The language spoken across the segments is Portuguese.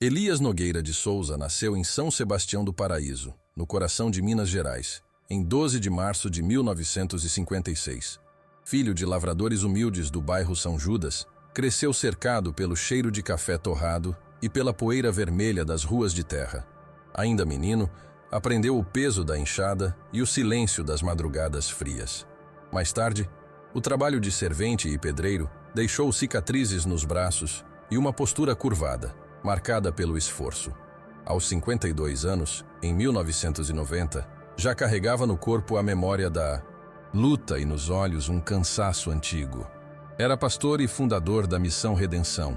Elias Nogueira de Souza nasceu em São Sebastião do Paraíso, no coração de Minas Gerais, em 12 de março de 1956. Filho de lavradores humildes do bairro São Judas, cresceu cercado pelo cheiro de café torrado e pela poeira vermelha das ruas de terra. Ainda menino, aprendeu o peso da enxada e o silêncio das madrugadas frias. Mais tarde, o trabalho de servente e pedreiro deixou cicatrizes nos braços e uma postura curvada, marcada pelo esforço. Aos 52 anos, em 1990, já carregava no corpo a memória da luta e nos olhos um cansaço antigo. Era pastor e fundador da Missão Redenção,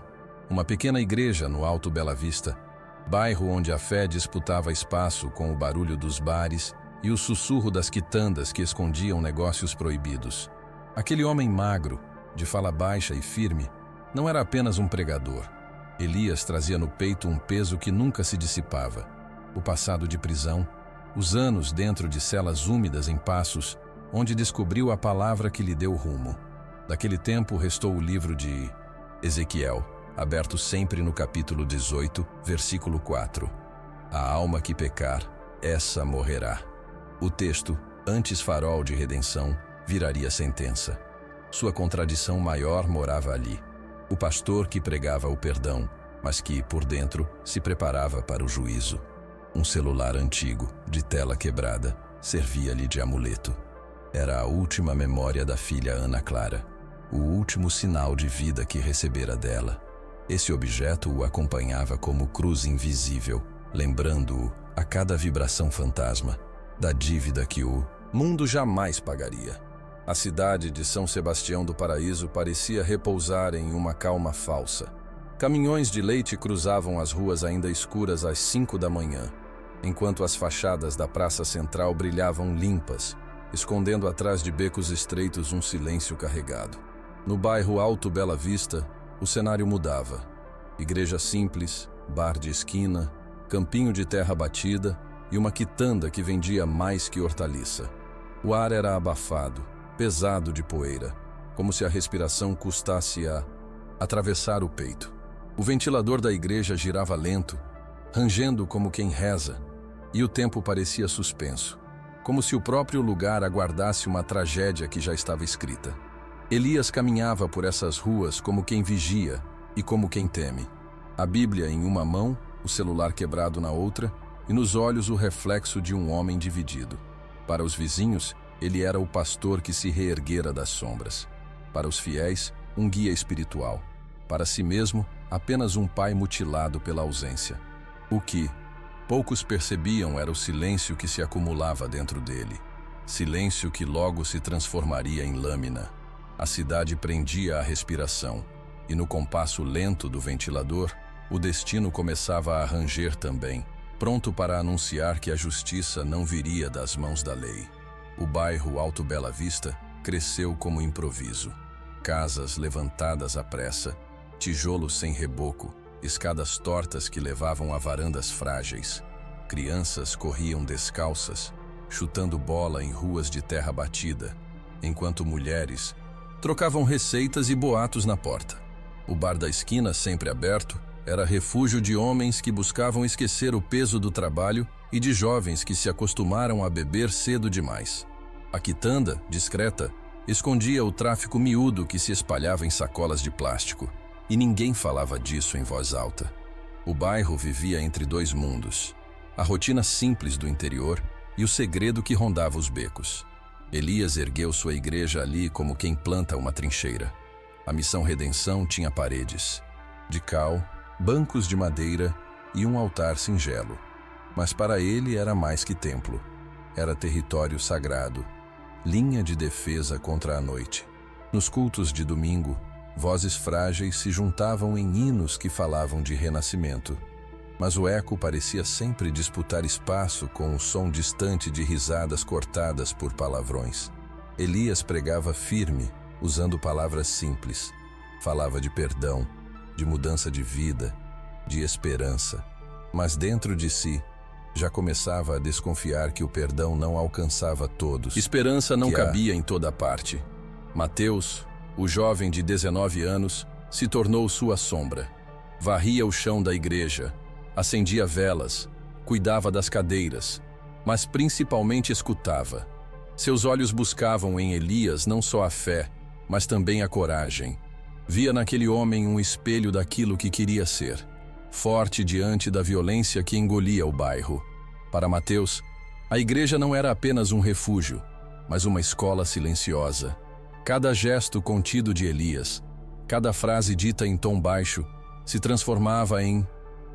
uma pequena igreja no Alto Bela Vista, bairro onde a fé disputava espaço com o barulho dos bares e o sussurro das quitandas que escondiam negócios proibidos. Aquele homem magro, de fala baixa e firme, não era apenas um pregador. Elias trazia no peito um peso que nunca se dissipava. O passado de prisão, os anos dentro de celas úmidas em Passos, onde descobriu a palavra que lhe deu rumo. Daquele tempo restou o livro de Ezequiel, aberto sempre no capítulo 18, versículo 4. A alma que pecar, essa morrerá. O texto, antes farol de redenção, viraria sentença. Sua contradição maior morava ali. O pastor que pregava o perdão, mas que, por dentro, se preparava para o juízo. Um celular antigo, de tela quebrada, servia-lhe de amuleto. Era a última memória da filha Ana Clara, o último sinal de vida que recebera dela. Esse objeto o acompanhava como cruz invisível, lembrando-o, a cada vibração fantasma, da dívida que o mundo jamais pagaria. A cidade de São Sebastião do Paraíso parecia repousar em uma calma falsa. Caminhões de leite cruzavam as ruas ainda escuras às 5 da manhã, enquanto as fachadas da Praça Central brilhavam limpas, escondendo atrás de becos estreitos um silêncio carregado. No bairro Alto Bela Vista, o cenário mudava. Igreja simples, bar de esquina, campinho de terra batida e uma quitanda que vendia mais que hortaliça. O ar era abafado, pesado de poeira, como se a respiração custasse a atravessar o peito. O ventilador da igreja girava lento, rangendo como quem reza, e o tempo parecia suspenso, como se o próprio lugar aguardasse uma tragédia que já estava escrita. Elias caminhava por essas ruas como quem vigia e como quem teme. A Bíblia em uma mão, o celular quebrado na outra, e nos olhos o reflexo de um homem dividido. Para os vizinhos, ele era o pastor que se reerguera das sombras. Para os fiéis, um guia espiritual. Para si mesmo, apenas um pai mutilado pela ausência. O que poucos percebiam era o silêncio que se acumulava dentro dele. Silêncio que logo se transformaria em lâmina. A cidade prendia a respiração, e no compasso lento do ventilador, o destino começava a ranger também, pronto para anunciar que a justiça não viria das mãos da lei. O bairro Alto Bela Vista cresceu como improviso. Casas levantadas à pressa, tijolos sem reboco, escadas tortas que levavam a varandas frágeis. Crianças corriam descalças, chutando bola em ruas de terra batida, enquanto mulheres trocavam receitas e boatos na porta. O bar da esquina, sempre aberto, era refúgio de homens que buscavam esquecer o peso do trabalho e de jovens que se acostumaram a beber cedo demais. A quitanda, discreta, escondia o tráfico miúdo que se espalhava em sacolas de plástico, e ninguém falava disso em voz alta. O bairro vivia entre dois mundos, a rotina simples do interior e o segredo que rondava os becos. Elias ergueu sua igreja ali como quem planta uma trincheira. A Missão Redenção tinha paredes de cal, bancos de madeira e um altar singelo. Mas para ele era mais que templo. Era território sagrado, linha de defesa contra a noite. Nos cultos de domingo, vozes frágeis se juntavam em hinos que falavam de renascimento. Mas o eco parecia sempre disputar espaço com o som distante de risadas cortadas por palavrões. Elias pregava firme, usando palavras simples. Falava de perdão, de mudança de vida, de esperança. Mas dentro de si, já começava a desconfiar que o perdão não alcançava todos. Esperança não cabia em toda parte. Mateus, o jovem de 19 anos, se tornou sua sombra. Varria o chão da igreja, acendia velas, cuidava das cadeiras, mas principalmente escutava. Seus olhos buscavam em Elias não só a fé, mas também a coragem. Via naquele homem um espelho daquilo que queria ser, forte diante da violência que engolia o bairro. Para Mateus, a igreja não era apenas um refúgio, mas uma escola silenciosa. Cada gesto contido de Elias, cada frase dita em tom baixo, se transformava em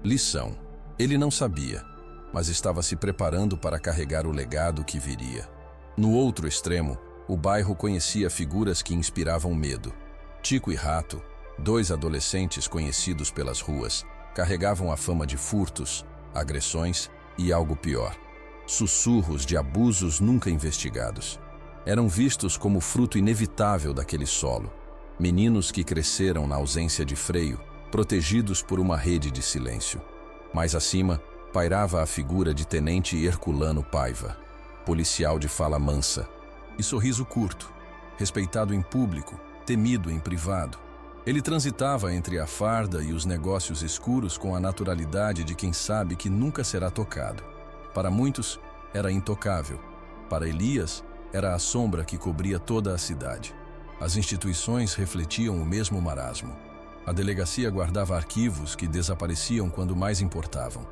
lição. Ele não sabia, mas estava se preparando para carregar o legado que viria. No outro extremo, o bairro conhecia figuras que inspiravam medo. Tico e Rato, dois adolescentes conhecidos pelas ruas, carregavam a fama de furtos, agressões e algo pior: sussurros de abusos nunca investigados. Eram vistos como fruto inevitável daquele solo. Meninos que cresceram na ausência de freio, protegidos por uma rede de silêncio. Mais acima, pairava a figura de Tenente Herculano Paiva, policial de fala mansa e sorriso curto, respeitado em público, temido em privado. Ele transitava entre a farda e os negócios escuros com a naturalidade de quem sabe que nunca será tocado. Para muitos, era intocável. Para Elias, era a sombra que cobria toda a cidade. As instituições refletiam o mesmo marasmo. A delegacia guardava arquivos que desapareciam quando mais importavam.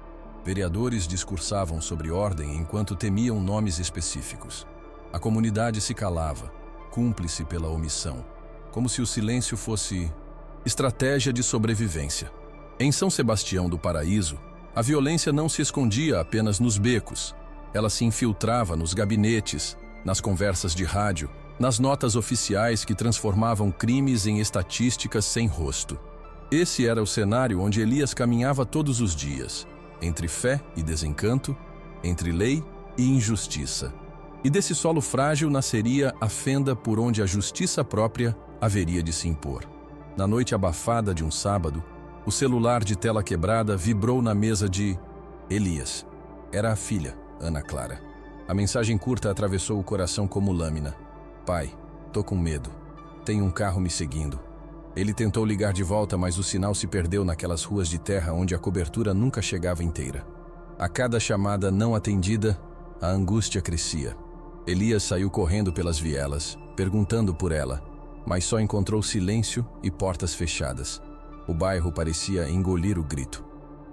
Vereadores discursavam sobre ordem enquanto temiam nomes específicos. A comunidade se calava, cúmplice pela omissão, como se o silêncio fosse estratégia de sobrevivência. Em São Sebastião do Paraíso, a violência não se escondia apenas nos becos. Ela se infiltrava nos gabinetes, nas conversas de rádio, nas notas oficiais que transformavam crimes em estatísticas sem rosto. Esse era o cenário onde Elias caminhava todos os dias, entre fé e desencanto, entre lei e injustiça. E desse solo frágil nasceria a fenda por onde a justiça própria haveria de se impor. Na noite abafada de um sábado, o celular de tela quebrada vibrou na mesa de Elias. Era a filha, Ana Clara. A mensagem curta atravessou o coração como lâmina. Pai, tô com medo. Tem um carro me seguindo. Ele tentou ligar de volta, mas o sinal se perdeu naquelas ruas de terra onde a cobertura nunca chegava inteira. A cada chamada não atendida, a angústia crescia. Elias saiu correndo pelas vielas, perguntando por ela, mas só encontrou silêncio e portas fechadas. O bairro parecia engolir o grito.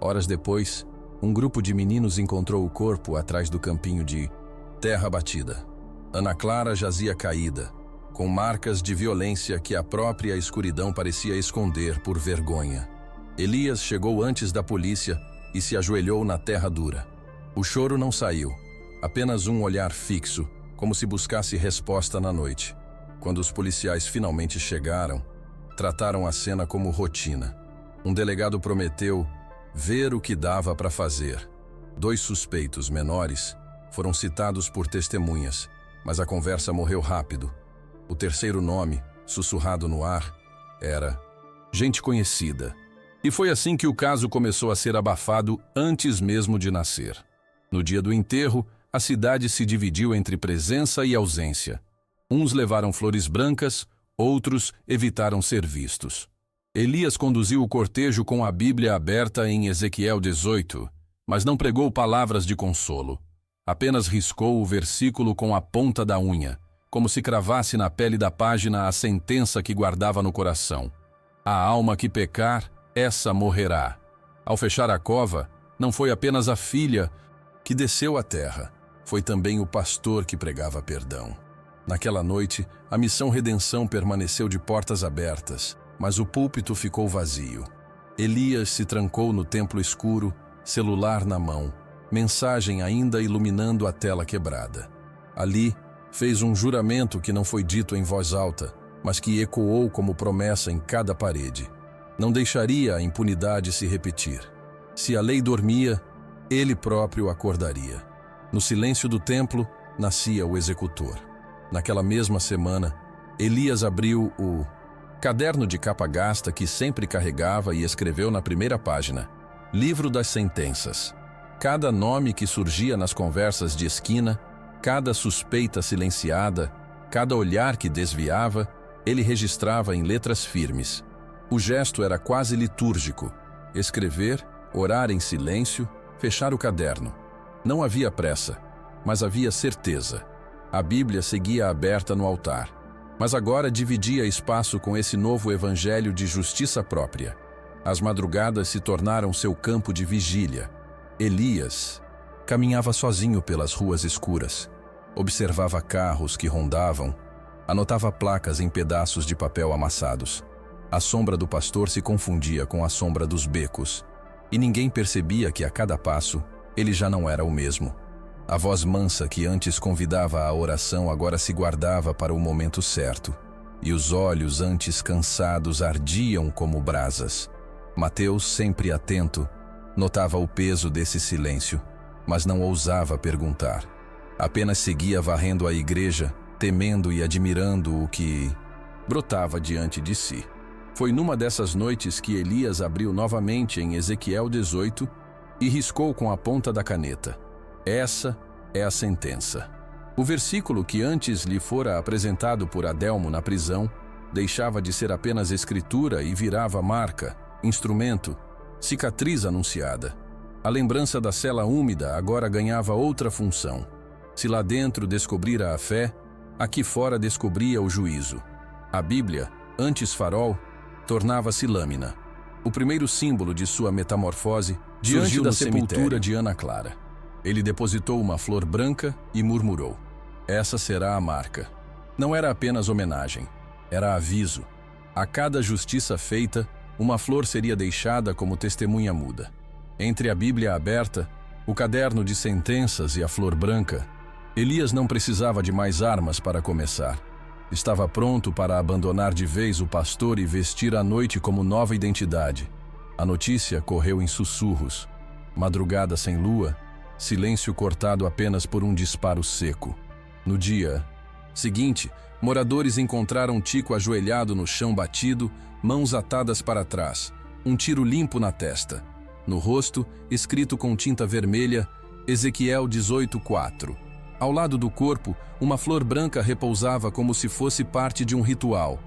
Horas depois, um grupo de meninos encontrou o corpo atrás do campinho de terra batida. Ana Clara jazia caída, com marcas de violência que a própria escuridão parecia esconder por vergonha. Elias chegou antes da polícia e se ajoelhou na terra dura. O choro não saiu, apenas um olhar fixo, como se buscasse resposta na noite. Quando os policiais finalmente chegaram, trataram a cena como rotina. Um delegado prometeu ver o que dava para fazer. 2 suspeitos menores foram citados por testemunhas, mas a conversa morreu rápido. O terceiro nome, sussurrado no ar, era gente conhecida. E foi assim que o caso começou a ser abafado antes mesmo de nascer. No dia do enterro, a cidade se dividiu entre presença e ausência. Uns levaram flores brancas, outros evitaram ser vistos. Elias conduziu o cortejo com a Bíblia aberta em Ezequiel 18, mas não pregou palavras de consolo. Apenas riscou o versículo com a ponta da unha, como se cravasse na pele da página a sentença que guardava no coração. A alma que pecar, essa morrerá. Ao fechar a cova, não foi apenas a filha que desceu à terra, foi também o pastor que pregava perdão. Naquela noite, a missão Redenção permaneceu de portas abertas, mas o púlpito ficou vazio. Elias se trancou no templo escuro, celular na mão, mensagem ainda iluminando a tela quebrada. Ali, fez um juramento que não foi dito em voz alta, mas que ecoou como promessa em cada parede. Não deixaria a impunidade se repetir. Se a lei dormia, ele próprio acordaria. No silêncio do templo, nascia o executor. Naquela mesma semana, Elias abriu o caderno de capa gasta que sempre carregava e escreveu na primeira página: Livro das Sentenças. Cada nome que surgia nas conversas de esquina, cada suspeita silenciada, cada olhar que desviava, ele registrava em letras firmes. O gesto era quase litúrgico. Escrever Orar em silêncio, fechar o caderno. Não havia pressa, mas havia certeza. A Bíblia seguia aberta no altar, mas agora dividia espaço com esse novo evangelho de justiça própria. As madrugadas se tornaram seu campo de vigília. Elias caminhava sozinho pelas ruas escuras. Observava carros que rondavam, anotava placas em pedaços de papel amassados. A sombra do pastor se confundia com a sombra dos becos, e ninguém percebia que a cada passo ele já não era o mesmo. A voz mansa que antes convidava à oração agora se guardava para o momento certo, e os olhos antes cansados ardiam como brasas. Mateus, sempre atento, notava o peso desse silêncio, mas não ousava perguntar. Apenas seguia varrendo a igreja, temendo e admirando o que brotava diante de si. Foi numa dessas noites que Elias abriu novamente em Ezequiel 18 e riscou com a ponta da caneta: essa é a sentença. O versículo que antes lhe fora apresentado por Adelmo na prisão deixava de ser apenas escritura e virava marca, instrumento, cicatriz anunciada. A lembrança da cela úmida agora ganhava outra função. Se lá dentro descobrira a fé, aqui fora descobria o juízo. A Bíblia, antes farol, tornava-se lâmina. O primeiro símbolo de sua metamorfose diante da sepultura de Ana Clara. Ele depositou uma flor branca e murmurou: essa será a marca. Não era apenas homenagem, era aviso. A cada justiça feita, uma flor seria deixada como testemunha muda. Entre a Bíblia aberta, o caderno de sentenças e a flor branca, Elias não precisava de mais armas para começar. Estava pronto para abandonar de vez o pastor e vestir a noite como nova identidade. A notícia correu em sussurros. Madrugada sem lua, silêncio cortado apenas por um disparo seco. No dia seguinte, moradores encontraram Tico ajoelhado no chão batido, mãos atadas para trás, um tiro limpo na testa. No rosto, escrito com tinta vermelha, Ezequiel 18:4. Ao lado do corpo, uma flor branca repousava como se fosse parte de um ritual.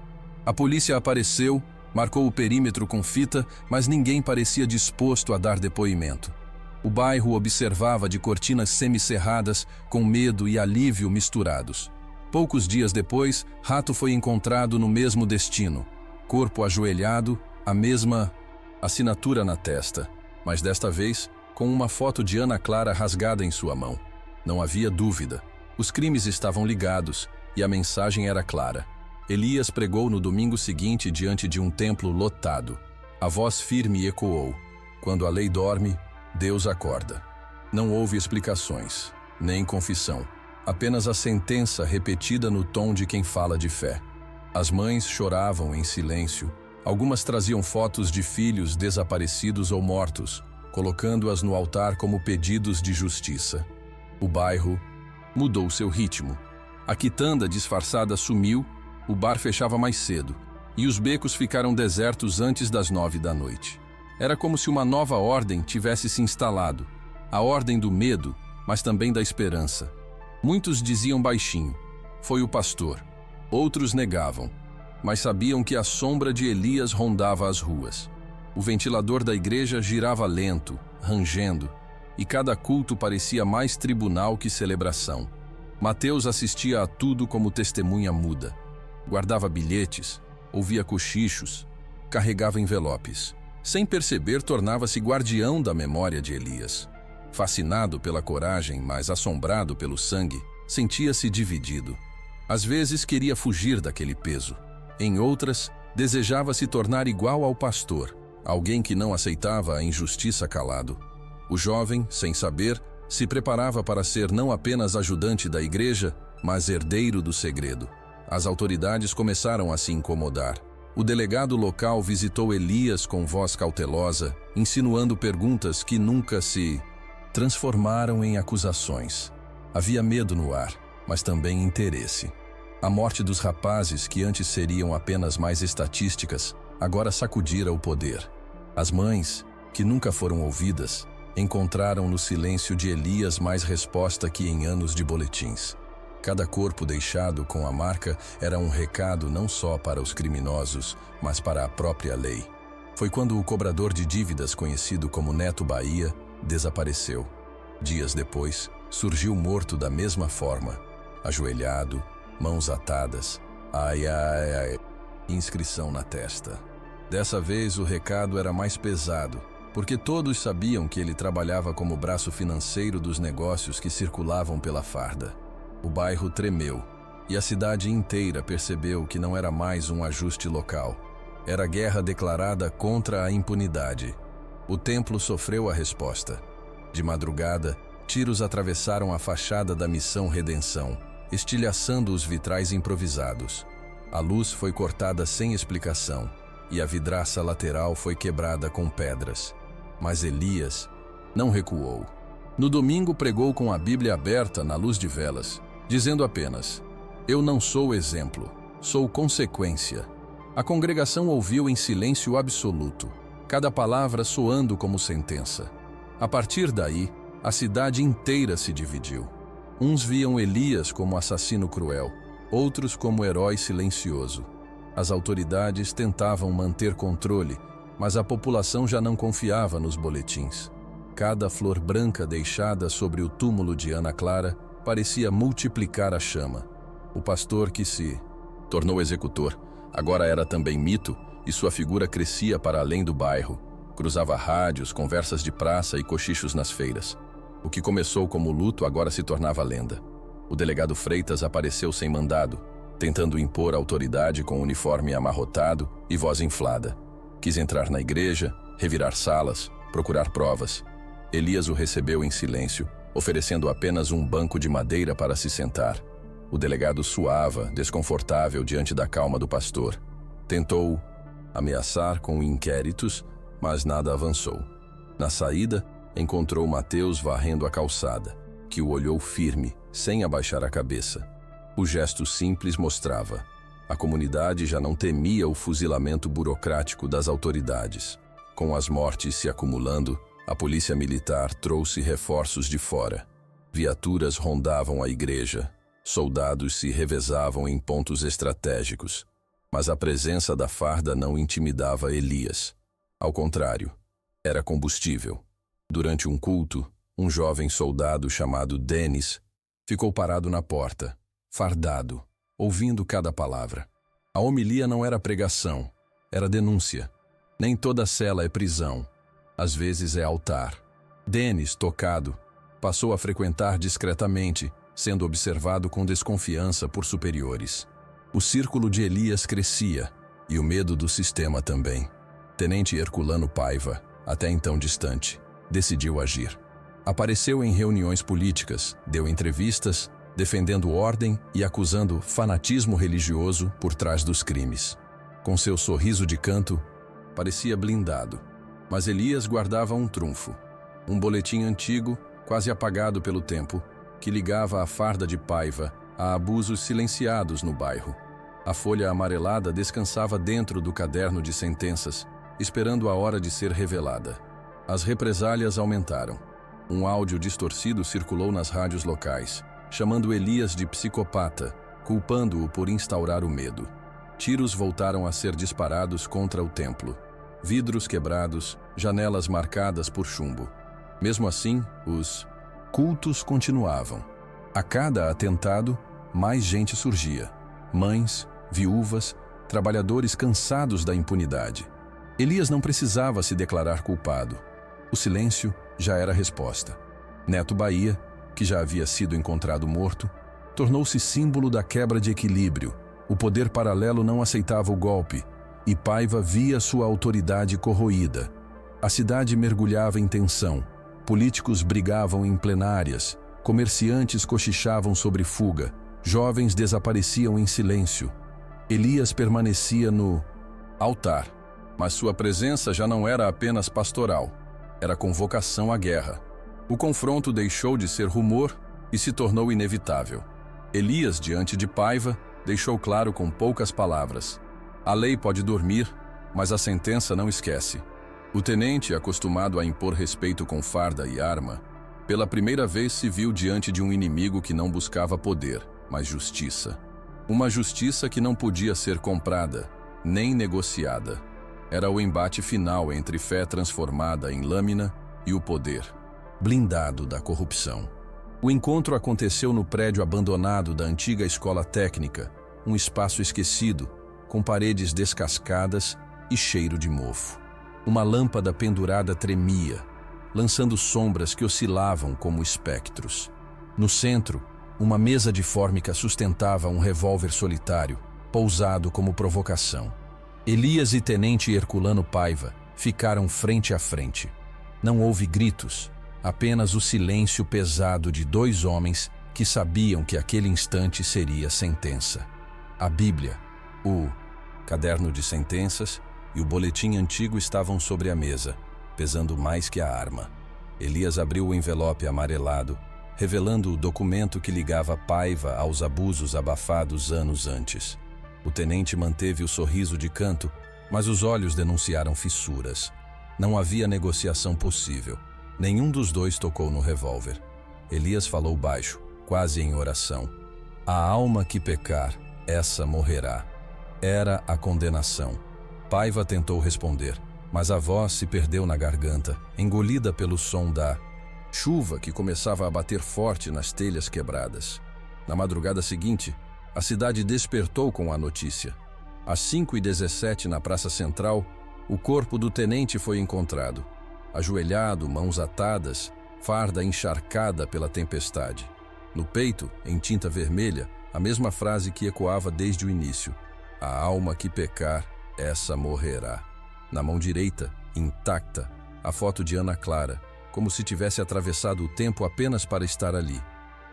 A polícia apareceu, marcou o perímetro com fita, mas ninguém parecia disposto a dar depoimento. O bairro observava de cortinas semicerradas, com medo e alívio misturados. Poucos dias depois, Rato foi encontrado no mesmo destino. Corpo ajoelhado, a mesma assinatura na testa, mas desta vez com uma foto de Ana Clara rasgada em sua mão. Não havia dúvida. Os crimes estavam ligados e a mensagem era clara. Elias pregou no domingo seguinte diante de um templo lotado. A voz firme ecoou: quando a lei dorme, Deus acorda. Não houve explicações, nem confissão. Apenas a sentença repetida no tom de quem fala de fé. As mães choravam em silêncio. Algumas traziam fotos de filhos desaparecidos ou mortos, colocando-as no altar como pedidos de justiça. O bairro mudou seu ritmo. A quitanda disfarçada sumiu, o bar fechava mais cedo, e os becos ficaram desertos antes das 9 da noite. Era como se uma nova ordem tivesse se instalado, a ordem do medo, mas também da esperança. Muitos diziam baixinho: foi o pastor. Outros negavam, mas sabiam que a sombra de Elias rondava as ruas. O ventilador da igreja girava lento, rangendo, e cada culto parecia mais tribunal que celebração. Mateus assistia a tudo como testemunha muda. Guardava bilhetes, ouvia cochichos, carregava envelopes. Sem perceber, tornava-se guardião da memória de Elias. Fascinado pela coragem, mas assombrado pelo sangue, sentia-se dividido. Às vezes queria fugir daquele peso. Em outras, desejava se tornar igual ao pastor, alguém que não aceitava a injustiça calado. O jovem, sem saber, se preparava para ser não apenas ajudante da igreja, mas herdeiro do segredo. As autoridades começaram a se incomodar. O delegado local visitou Elias com voz cautelosa, insinuando perguntas que nunca se transformaram em acusações. Havia medo no ar, mas também interesse. A morte dos rapazes, que antes seriam apenas mais estatísticas, agora sacudira o poder. As mães, que nunca foram ouvidas, encontraram no silêncio de Elias mais resposta que em anos de boletins. Cada corpo deixado com a marca era um recado não só para os criminosos, mas para a própria lei. Foi quando o cobrador de dívidas, conhecido como Neto Bahia, desapareceu. Dias depois, surgiu morto da mesma forma, ajoelhado, mãos atadas, ai, ai, ai, inscrição na testa. Dessa vez o recado era mais pesado, porque todos sabiam que ele trabalhava como braço financeiro dos negócios que circulavam pela farda. O bairro tremeu, e a cidade inteira percebeu que não era mais um ajuste local. Era guerra declarada contra a impunidade. O templo sofreu a resposta. De madrugada, tiros atravessaram a fachada da Missão Redenção, estilhaçando os vitrais improvisados. A luz foi cortada sem explicação, e a vidraça lateral foi quebrada com pedras. Mas Elias não recuou. No domingo pregou com a Bíblia aberta na luz de velas, dizendo apenas: "Eu não sou exemplo, sou consequência." A congregação ouviu em silêncio absoluto, cada palavra soando como sentença. A partir daí, a cidade inteira se dividiu. Uns viam Elias como assassino cruel, outros como herói silencioso. As autoridades tentavam manter controle, mas a população já não confiava nos boletins. Cada flor branca deixada sobre o túmulo de Ana Clara parecia multiplicar a chama. O pastor que se tornou executor agora era também mito, e sua figura crescia para além do bairro. Cruzava rádios, conversas de praça e cochichos nas feiras. O que começou como luto agora se tornava lenda. O delegado Freitas apareceu sem mandado, tentando impor autoridade com uniforme amarrotado e voz inflada. Quis entrar na igreja, revirar salas, procurar provas. Elias o recebeu em silêncio, oferecendo apenas um banco de madeira para se sentar. O delegado suava, desconfortável diante da calma do pastor. Tentou ameaçar com inquéritos, mas nada avançou. Na saída, encontrou Mateus varrendo a calçada, que o olhou firme, sem abaixar a cabeça. O gesto simples mostrava: a comunidade já não temia o fuzilamento burocrático das autoridades. Com as mortes se acumulando, a polícia militar trouxe reforços de fora. Viaturas rondavam a igreja. Soldados se revezavam em pontos estratégicos, mas a presença da farda não intimidava Elias. Ao contrário, era combustível. Durante um culto, um jovem soldado chamado Denis ficou parado na porta, fardado, ouvindo cada palavra. A homilia não era pregação, era denúncia. Nem toda cela é prisão, às vezes é altar. Denis, tocado, passou a frequentar discretamente, sendo observado com desconfiança por superiores. O círculo de Elias crescia, e o medo do sistema também. Tenente Herculano Paiva, até então distante, decidiu agir. Apareceu em reuniões políticas, deu entrevistas, defendendo ordem e acusando fanatismo religioso por trás dos crimes. Com seu sorriso de canto, parecia blindado. Mas Elias guardava um trunfo. Um boletim antigo, quase apagado pelo tempo, que ligava a farda de Paiva a abusos silenciados no bairro. A folha amarelada descansava dentro do caderno de sentenças, esperando a hora de ser revelada. As represálias aumentaram. Um áudio distorcido circulou nas rádios locais, chamando Elias de psicopata, culpando-o por instaurar o medo. Tiros voltaram a ser disparados contra o templo. Vidros quebrados, janelas marcadas por chumbo. Mesmo assim, os cultos continuavam. A cada atentado, mais gente surgia. Mães, viúvas, trabalhadores cansados da impunidade. Elias não precisava se declarar culpado. O silêncio já era a resposta. Neto Bahia, que já havia sido encontrado morto, tornou-se símbolo da quebra de equilíbrio. O poder paralelo não aceitava o golpe, e Paiva via sua autoridade corroída. A cidade mergulhava em tensão. Políticos brigavam em plenárias, comerciantes cochichavam sobre fuga, jovens desapareciam em silêncio. Elias permanecia no altar, mas sua presença já não era apenas pastoral, era convocação à guerra. O confronto deixou de ser rumor e se tornou inevitável. Elias, diante de Paiva, deixou claro com poucas palavras: a lei pode dormir, mas a sentença não esquece. O tenente, acostumado a impor respeito com farda e arma, pela primeira vez se viu diante de um inimigo que não buscava poder, mas justiça. Uma justiça que não podia ser comprada, nem negociada. Era o embate final entre fé transformada em lâmina e o poder, blindado da corrupção. O encontro aconteceu no prédio abandonado da antiga escola técnica, um espaço esquecido, com paredes descascadas e cheiro de mofo. Uma lâmpada pendurada tremia, lançando sombras que oscilavam como espectros. No centro, uma mesa de fórmica sustentava um revólver solitário, pousado como provocação. Elias e Tenente Herculano Paiva ficaram frente a frente. Não houve gritos, apenas o silêncio pesado de dois homens que sabiam que aquele instante seria sentença. A Bíblia, o caderno de sentenças e o boletim antigo estavam sobre a mesa, pesando mais que a arma. Elias abriu o envelope amarelado, revelando o documento que ligava Paiva aos abusos abafados anos antes. O tenente manteve o sorriso de canto, mas os olhos denunciaram fissuras. Não havia negociação possível. Nenhum dos dois tocou no revólver. Elias falou baixo, quase em oração. A alma que pecar, essa morrerá. Era a condenação. Paiva tentou responder, mas a voz se perdeu na garganta, engolida pelo som da chuva que começava a bater forte nas telhas quebradas. Na madrugada seguinte, a cidade despertou com a notícia. Às 5h17, na Praça Central, o corpo do tenente foi encontrado. Ajoelhado, mãos atadas, farda encharcada pela tempestade. No peito, em tinta vermelha, a mesma frase que ecoava desde o início. A alma que pecar, essa morrerá. Na mão direita, intacta, a foto de Ana Clara, como se tivesse atravessado o tempo apenas para estar ali.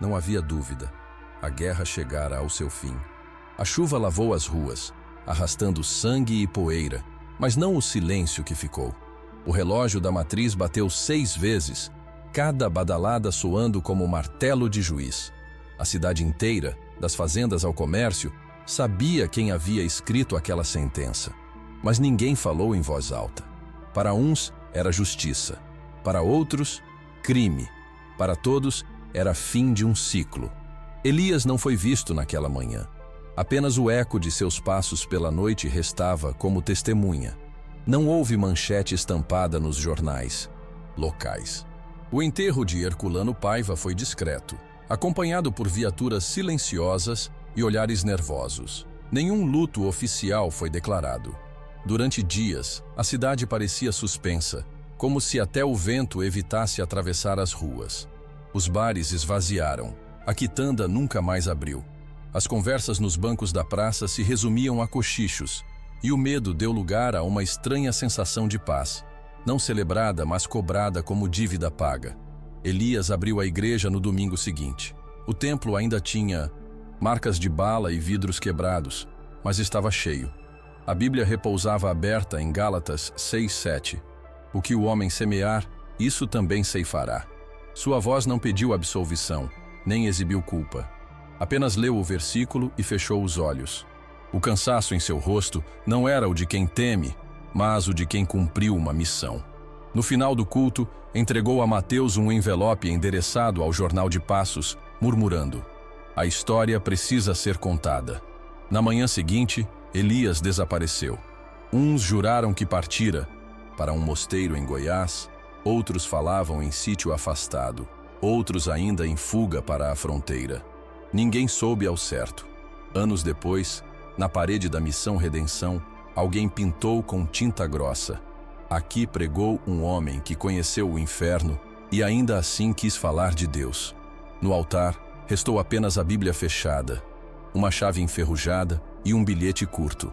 Não havia dúvida. A guerra chegara ao seu fim. A chuva lavou as ruas, arrastando sangue e poeira, mas não o silêncio que ficou. O relógio da matriz bateu 6 vezes, cada badalada soando como um martelo de juiz. A cidade inteira, das fazendas ao comércio, sabia quem havia escrito aquela sentença. Mas ninguém falou em voz alta. Para uns, era justiça. Para outros, crime. Para todos, era fim de um ciclo. Elias não foi visto naquela manhã. Apenas o eco de seus passos pela noite restava como testemunha. Não houve manchete estampada nos jornais locais. O enterro de Herculano Paiva foi discreto, acompanhado por viaturas silenciosas e olhares nervosos. Nenhum luto oficial foi declarado. Durante dias, a cidade parecia suspensa, como se até o vento evitasse atravessar as ruas. Os bares esvaziaram. A quitanda nunca mais abriu. As conversas nos bancos da praça se resumiam a cochichos, e o medo deu lugar a uma estranha sensação de paz, não celebrada, mas cobrada como dívida paga. Elias abriu a igreja no domingo seguinte. O templo ainda tinha marcas de bala e vidros quebrados, mas estava cheio. A Bíblia repousava aberta em Gálatas 6:7. O que o homem semear, isso também ceifará. Sua voz não pediu absolvição, nem exibiu culpa. Apenas leu o versículo e fechou os olhos. O cansaço em seu rosto não era o de quem teme, mas o de quem cumpriu uma missão. No final do culto, entregou a Mateus um envelope endereçado ao jornal de Passos, murmurando: "A história precisa ser contada." Na manhã seguinte, Elias desapareceu. Uns juraram que partira para um mosteiro em Goiás, outros falavam em sítio afastado, outros ainda em fuga para a fronteira. Ninguém soube ao certo. Anos depois, na parede da Missão Redenção, alguém pintou com tinta grossa: "Aqui pregou um homem que conheceu o inferno e ainda assim quis falar de Deus." No altar, restou apenas a Bíblia fechada, uma chave enferrujada e um bilhete curto: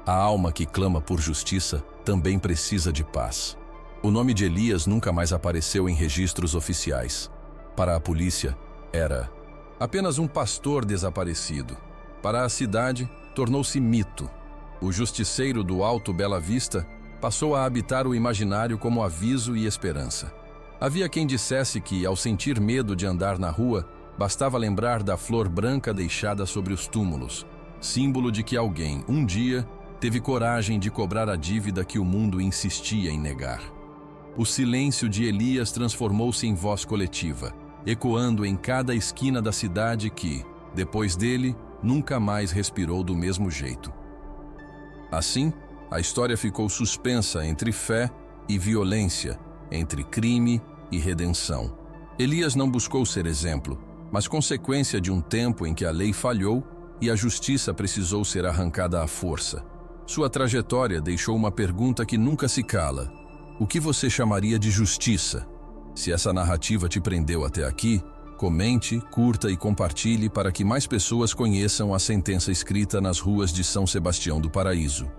"A alma que clama por justiça também precisa de paz." O nome de Elias nunca mais apareceu em registros oficiais. Para a polícia, era apenas um pastor desaparecido. Para a cidade, tornou-se mito. O justiceiro do Alto Bela Vista passou a habitar o imaginário como aviso e esperança. Havia quem dissesse que, ao sentir medo de andar na rua, bastava lembrar da flor branca deixada sobre os túmulos, símbolo de que alguém, um dia, teve coragem de cobrar a dívida que o mundo insistia em negar. O silêncio de Elias transformou-se em voz coletiva, ecoando em cada esquina da cidade que, depois dele, nunca mais respirou do mesmo jeito. Assim, A história ficou suspensa entre fé e violência, entre crime e redenção. Elias não buscou ser exemplo, mas consequência de um tempo em que a lei falhou e a justiça precisou ser arrancada à força. Sua trajetória deixou uma pergunta que nunca se cala: o que você chamaria de justiça? Se essa narrativa te prendeu até aqui, comente, curta e compartilhe para que mais pessoas conheçam a sentença escrita nas ruas de São Sebastião do Paraíso.